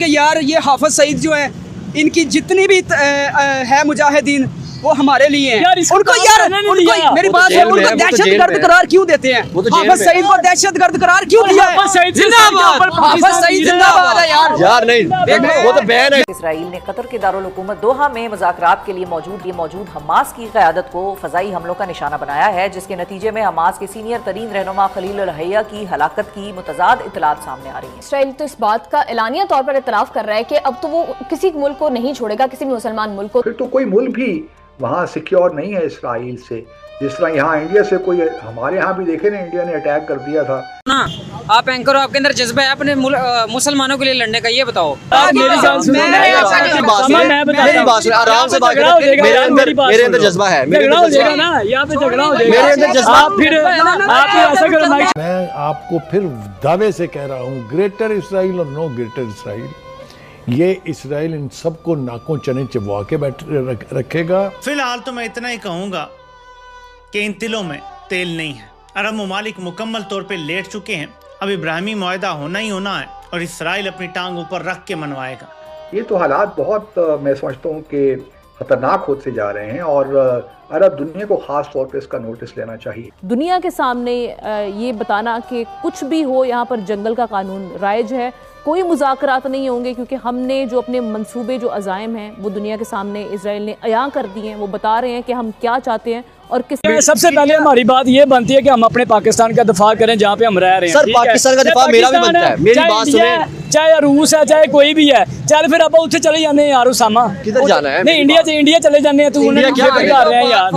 कि यार ये हाफिज सईद जो है, इनकी जितनी भी है मुजाहिदीन वो हमारे लिए हैं। उनको यार उनको मेरी बात है, उनको दहशतगर्द करार क्यों देते हैं? हाफिज सईद को दहशतगर्द करार क्यों दिया है? जिंदाबाद हाफिज सईद जिंदाबाद है यार नहीं वो तो बैन है। इसराइल ने कतर के दारुल हुकूमत दोहा में मुज़ाकरात के लिए मौजूद हमास की क़यादत को फ़ज़ाई हमलों का निशाना बनाया है, जिसके नतीजे में हमास के सीनियर तरीन रहनुमा खलील अल हय्या की हलाकत की मुतज़ाद इत्तलात सामने आ रही है। इसराइल तो इस बात का एलानिया तौर पर इतराफ़ कर रहा है कि अब तो वो किसी मुल्क को नहीं छोड़ेगा, किसी भी मुसलमान मुल्क को। फिर तो कोई मुल्क भी वहाँ सिक्योर नहीं है इसराइल से। जिस तरह यहाँ इंडिया से कोई, हमारे यहाँ भी देखे ना, इंडिया ने अटैक कर दिया था ना। आप एंकर हो, आपके अंदर जज्बा है अपने मुसलमानों के लिए लड़ने का, ये बताओ। मेरी बात सुनो, आराम से बात करो। मेरे अंदर जज्बा है, मेरे अंदर जज्बा। मैं आपको फिर दावे से कह रहा हूँ, ग्रेटर इसराइल और नो ग्रेटर इसराइल, ये इसराइल इन सबको नाकों चने चबवा के रखेगा। फिलहाल तो मैं इतना ही कहूँगा कि इन तिलों में तेल नहीं है। अरब ममालिक मुकम्मल तौर पे लेट चुके हैं। अब इब्राहिमी मुआहदा होना ही होना है और इसराइल अपनी टांग ऊपर रख के मनवाएगा। ये तो हालात बहुत मैं समझता हूँ कि खतरनाक होते जा रहे हैं और अरब दुनिया को खास तौर पे इसका नोटिस लेना चाहिए। दुनिया के सामने ये बताना कि कुछ भी हो यहाँ पर जंगल का कानून राइज है, कोई मुज़ाकरात नहीं होंगे, क्योंकि हमने जो अपने मंसूबे जो अज़ाइम हैं वो दुनिया के सामने इसराइल ने अयां कर दिए हैं। वो बता रहे हैं कि हम क्या चाहते हैं और किस। सबसे पहले हमारी बात ये बनती है कि हम अपने पाकिस्तान का दिफा करें जहाँ पे हम रह रहे हैं। सर पाकिस्तान का दिफा मेरा भी बनता है, मेरी बात सुने। चाहे रूस है चाहे कोई भी है, चल फिर आप उसे चले जाने यार उसामा। किधर जाना है? नहीं इंडिया चले जाने हैं। तू क्या कर रहे हैं यार?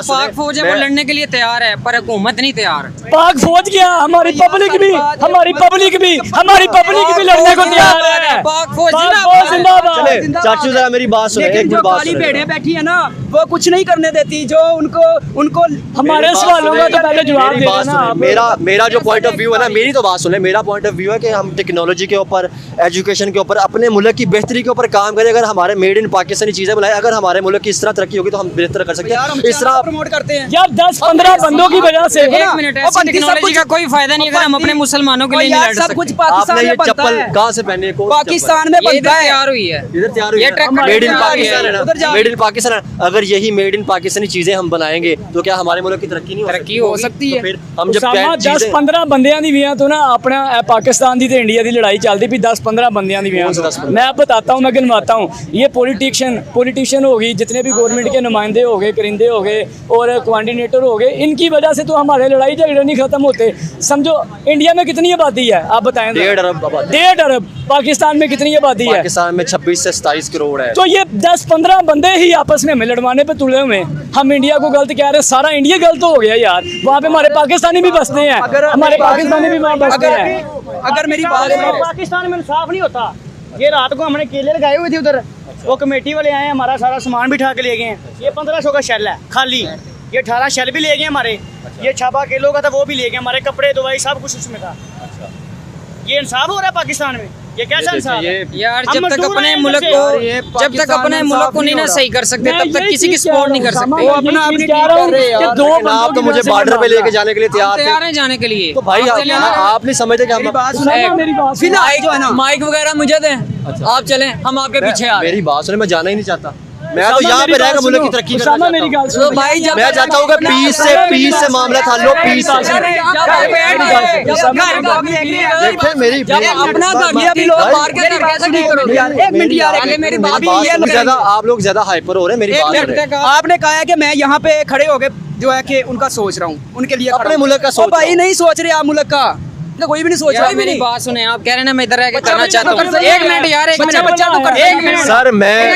पाक फौज है वो लड़ने के लिए तैयार है, पर हुकूमत नहीं तैयार। पाक फौज क्या, हमारी पब्लिक भी लड़ने को तैयार है। पाक फौज जिंदाबाद। चाचू जरा मेरी बात सुनो, एक जो काली भेड़ें बैठी है ना, वो कुछ नहीं करने देती। जो उनको हमारे सवालों का तो पहले जवाब दे देना। मेरा जो पॉइंट ऑफ व्यू है ना, मेरी तो बात सुने। मेरा पॉइंट ऑफ व्यू है कि हम टेक्नोलॉजी के ऊपर, एजुकेशन के ऊपर, अपने मुल्क की बेहतरी के ऊपर काम करें। अगर हमारे मेड इन पाकिस्तानी चीजें बनाए, अगर हमारे मुल्क की इस तरह तरक्की होगी तो हम बेहतर कर सकते हैं। इस तरह प्रमोट करते हैं यार 10-15 बंदों की वजह से। एक मिनट, ऐसी टेक्नोलॉजी का कोई फायदा नहीं अगर हम अपने मुसलमानों के लिए नहीं लड़ सकते। सब कुछ पाकिस्तान में बनता है। कहाँ से पहने? पाकिस्तान में बनता है। तैयार हुई है, इधर तैयार हुई है। मेड इन पाकिस्तान है ना, मेड इन पाकिस्तान। अगर यही मेड इन पाकिस्तानी चीजें हम बनाएंगे तो क्या हमारे मुल्क की तरक्की हो सकती है? फिर हम जब 10-15 बंदियां दी वियां तो ना अपना पाकिस्तान दी ते इंडिया दी लड़ाई चलती भी 10-15 बंदियां दी वियां। मैं अब बताता हूँ, मैं गिनवाता हूँ। ये पॉलिटिशियन हो गई, जितने भी गवर्नमेंट के नुमाइंदे हो गए, करिंदे हो गए और कोऑर्डिनेटर हो गए, इनकी वजह से तो हमारे लड़ाई झगड़े नहीं खत्म होते। समझो इंडिया में कितनी आबादी है आप बताएं? 1.5 अरब। पाकिस्तान में कितनी आबादी है? पाकिस्तान में 26 से 27 करोड़ है। तो ये 10-15 बंदे ही आपस में लड़वाने पे तुले हुए। हम इंडिया को गलत कह रहे हैं, सारा इंडिया गलत हो गया यार। वहाँ पे हमारे पाकिस्तानी भी बसते हैं, हमारे पाकिस्तानी भी वहाँ बसते हैं। अगर मेरी बात पाकिस्तान में इंसाफ नहीं होता। ये रात को हमने केले लगाए हुए थे उधर, वो कमेटी वाले आए, हमारा सारा सामान भी उठा के ले गए हैं। ये 1500 का शेल है खाली, ये 18 शेल भी ले गए हमारे। ये छापा किलो का था वो भी ले गए, हमारे कपड़े दवाई सब कुछ उसमें था। ये इंसाफ हो रहा है पाकिस्तान में? ये कैसा इंसाफ है यार? जब तक अपने मुल्क को नहीं ना सही कर सकते तब तक किसी की सपोर्ट नहीं कर सकते। वो अपना आप तो मुझे बॉर्डर पे लेके जाने के लिए तैयार हैं जाने के लिए। तो भाई आप नहीं समझते कि हम माइक वगैरह मुझे दें, आप चलें, हम आपके पीछे आ। मेरी बात सुने, मैं जाना ही नहीं चाहता। मैं तो यहाँ पे रहकर मुल्क की तरक्की करना चाहता हूँ। भाई मैं चाहता हूँ कि पीस से मामला था लो, पीस से। मेरी आप लोग ज्यादा हाइपर हो रहे हैं। मेरी बात आपने कहा है कि मैं यहाँ पे खड़े हो गए जो है कि उनका सोच रहा हूँ, उनके लिए अपने मुल्क का सोच। भाई नहीं सोच रहे आप मुल्क का, कोई भी नहीं सोच रहा। मेरी बात सुने, आप कह रहे हैं ना मैं इधर रह के करना चाहता हूँ। एक मिनट यार, एक मिनट सर, मैं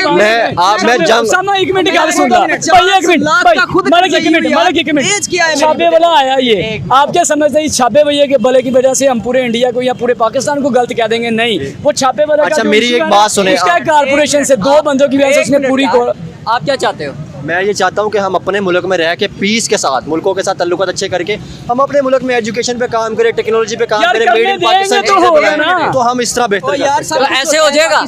छापे वाला आया ये, आप क्या समझते हैं? छापे भैया के भले की वजह से हम पूरे इंडिया को या पूरे पाकिस्तान को गलत कह देंगे? नहीं, वो छापे वाला। अच्छा मेरी एक बात सुने, कारपोरेशन से 2 बंदों की वजह से उसने पूरी। आप क्या चाहते हो? मैं ये चाहता हूँ कि हम अपने मुल्क में रह के पीस के साथ, मुल्कों के साथ ताल्लुकात अच्छे करके हम अपने मुल्क में एजुकेशन पे काम करें, टेक्नोलॉजी पे काम करें, मेड इन पाकिस्तान तो हम इस तरह बेहतर कर सकते हैं। ऐसे हो जाएगा,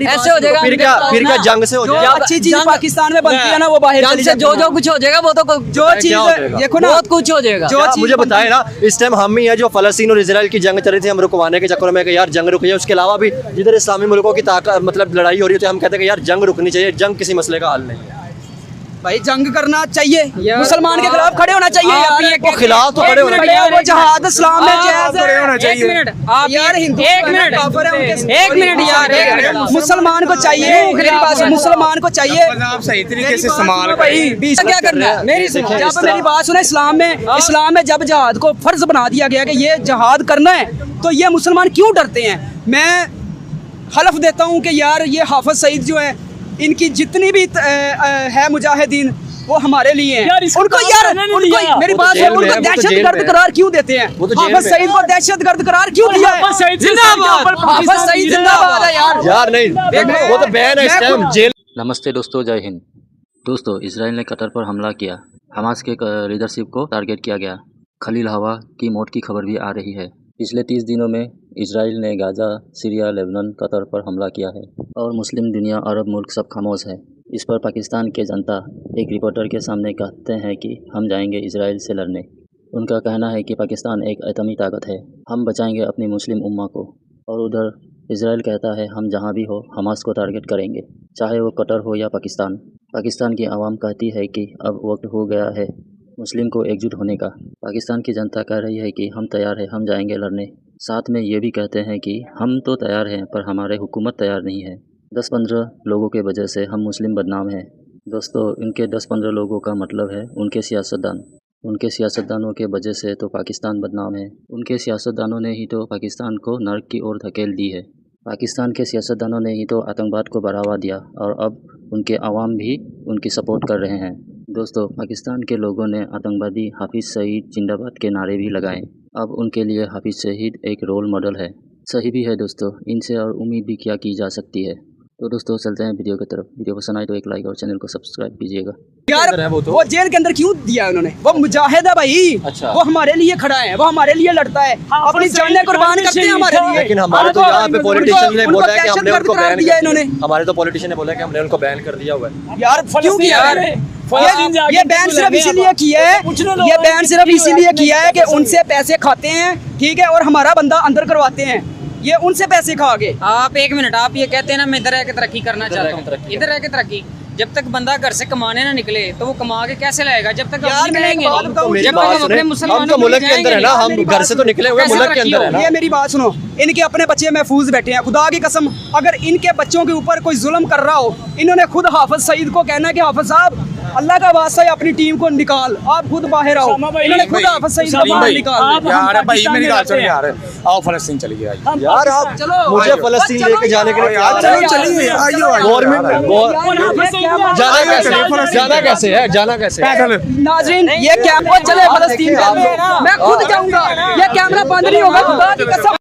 ऐसे हो जाएगा। फिर क्या जंग से हो जाएगा? अच्छी चीज पाकिस्तान में बनती है ना, वो बाहर जंग से जो कुछ हो जाएगा वो तो जो चीज देखो ना, बहुत कुछ हो जाएगा। जो मुझे बताए ना, इस टाइम हम ही है जो फलस्तीन और इजराइल की जंग चल रही थी, हम रुकवाने के चक्कर में कि यार जंग रुक जाए। उसके अलावा भी जिधर इस्लामी मुल्कों की ताकत मतलब लड़ाई हो रही है, हम कहते हैं कि यार जंग रुकनी चाहिए। जंग किसी मसले का हल नहीं है भाई, जंग करना चाहिए, मुसलमान के खिलाफ खड़े होना चाहिए। वो खिलाफ तो खड़े होना चाहिए, वो जहाद इस्लाम में जायज खड़े होना चाहिए। एक मिनट आप यार, हिंदू एक मिनट यार, एक मिनट मुसलमान को चाहिए, मेरी बात सुनो, मुसलमान को चाहिए आप सही तरीके से इस्तेमाल भाई। क्या करना है मेरी बात सुनो, इस्लाम में जब जहाद को फर्ज बना दिया गया कि ये जहाद करना है, तो ये मुसलमान क्यों डरते हैं? मैं हलफ देता हूँ कि यार ये हाफिज सईद जो है, इनकी जितनी भी है मुजाहिदीन, वो हमारे लिए हैं। उनको मेरी बात है, उनको दहशतगर्द करार क्यों देते हैं? हाफिज सईद को दहशतगर्द करार क्यों दिया है? जिंदाबाद हाफिज सईद, जिंदाबाद है यार नहीं, वो तो बैन है इस टाइम जेल। नमस्ते दोस्तों, जय हिंद। दोस्तों, इसराइल ने कतर पर हमला किया, हमास के लीडरशिप को टारगेट किया गया, खलील हवा की मौत की खबर भी आ रही है। पिछले 30 दिनों में इसराइल ने गाज़ा, सीरिया, लेबनान, कतर पर हमला किया है और मुस्लिम दुनिया, अरब मुल्क सब खामोश है। इस पर पाकिस्तान के जनता एक रिपोर्टर के सामने कहते हैं कि हम जाएंगे इसराइल से लड़ने। उनका कहना है कि पाकिस्तान एक एटमी ताकत है, हम बचाएंगे अपनी मुस्लिम उम्मा को। और उधर इसराइल कहता है हम जहां भी हो हमास को टारगेट करेंगे, चाहे वो कतर हो या पाकिस्तान। पाकिस्तान की आवाम कहती है कि अब वक्त हो गया है मुस्लिम को एकजुट होने का। पाकिस्तान की जनता कह रही है कि हम तैयार हैं, हम जाएंगे लड़ने। साथ में ये भी कहते हैं कि हम तो तैयार हैं पर हमारे हुकूमत तैयार नहीं है। 10-15 लोगों के वजह से हम मुस्लिम बदनाम हैं। दोस्तों, इनके 10-15 लोगों का मतलब है उनके सियासतदान। उनके सियासतदानों के वजह से तो पाकिस्तान बदनाम है। उनके सियासतदानों ने ही तो पाकिस्तान को नर्क की ओर धकेल दी है। पाकिस्तान के सियासतदानों ने ही तो आतंकवाद को बढ़ावा दिया और अब उनके अवाम भी उनकी सपोर्ट कर रहे हैं। दोस्तों, पाकिस्तान के लोगों ने आतंकवादी हाफिज सईद जिंदाबाद के नारे भी लगाए। अब उनके लिए हाफिज सईद एक रोल मॉडल है। सही भी है दोस्तों, इनसे और उम्मीद भी क्या की जा सकती है। तो दोस्तों, चलते हैं वीडियो की तरफ। वीडियो पसंद आए तो एक लाइक और चैनल को सब्सक्राइब कीजिएगा। यार वो जेल के अंदर क्यों दिया उन्होंने? वो मुजाहिद है भाई। अच्छा। वो हमारे लिए खड़ा है, वो हमारे लिए लड़ता है, अपनी जानें कुर्बान करते हैं हमारे लिए। लेकिन हमारे तो यहाँ पे पॉलिटिशियन ने बोला है कि हमने उनको बैन दिया इन्होंने। हमारे तो पॉलिटिशियन ने बोला कि हमने उनको बैन कर दिया हुआ है। यार क्यों किया यार? ये बैन सिर्फ इसीलिए किया है, ये बैन सिर्फ इसीलिए किया है कि उनसे पैसे खाते हैं, ठीक है, और हमारा बंदा अंदर करवाते हैं, ये उनसे पैसे खा गए। आप एक मिनट, आप ये कहते हैं ना मैं इधर रह के तरक्की करना चाहता हूँ, इधर रह के तरक्की। जब तक बंदा घर से कमाने ना निकले तो वो कमा के कैसे लाएगा? जब तक हम निकलेंगे नहीं, जब तक हम अपने मुसलमानों तो मुल्क के अंदर है ना, हम घर से तो निकले हुए मुल्क के अंदर है ना। ये मेरी बात सुनो, इनके अपने बच्चे महफूज बैठे हैं, खुदा की कसम अगर इनके बच्चों के ऊपर कोई जुल्म कर रहा हो, इन्होंने खुद हाफिज सईद को कहना है कि हाफिज साहब अल्लाह का वास्ता है अपनी टीम को निकाल, आप खुद बाहर आओ। इन्होंने खुद हाफिज सईद को बाहर निकाल। यार भाई मेरी बात सुन यार, आओ फलस्तीन चलिए यार। आप मुझे फलस्तीन लेके जाने के लिए चलो चलिए, आइए गवर्नमेंट जाना कैसे है? जाना कैसे है? नाज़रीन, ये कैमरा चले फलस्तीन, मैं खुद जाऊंगा, ये कैमरा बंद नहीं होगा, खुदा की कसम।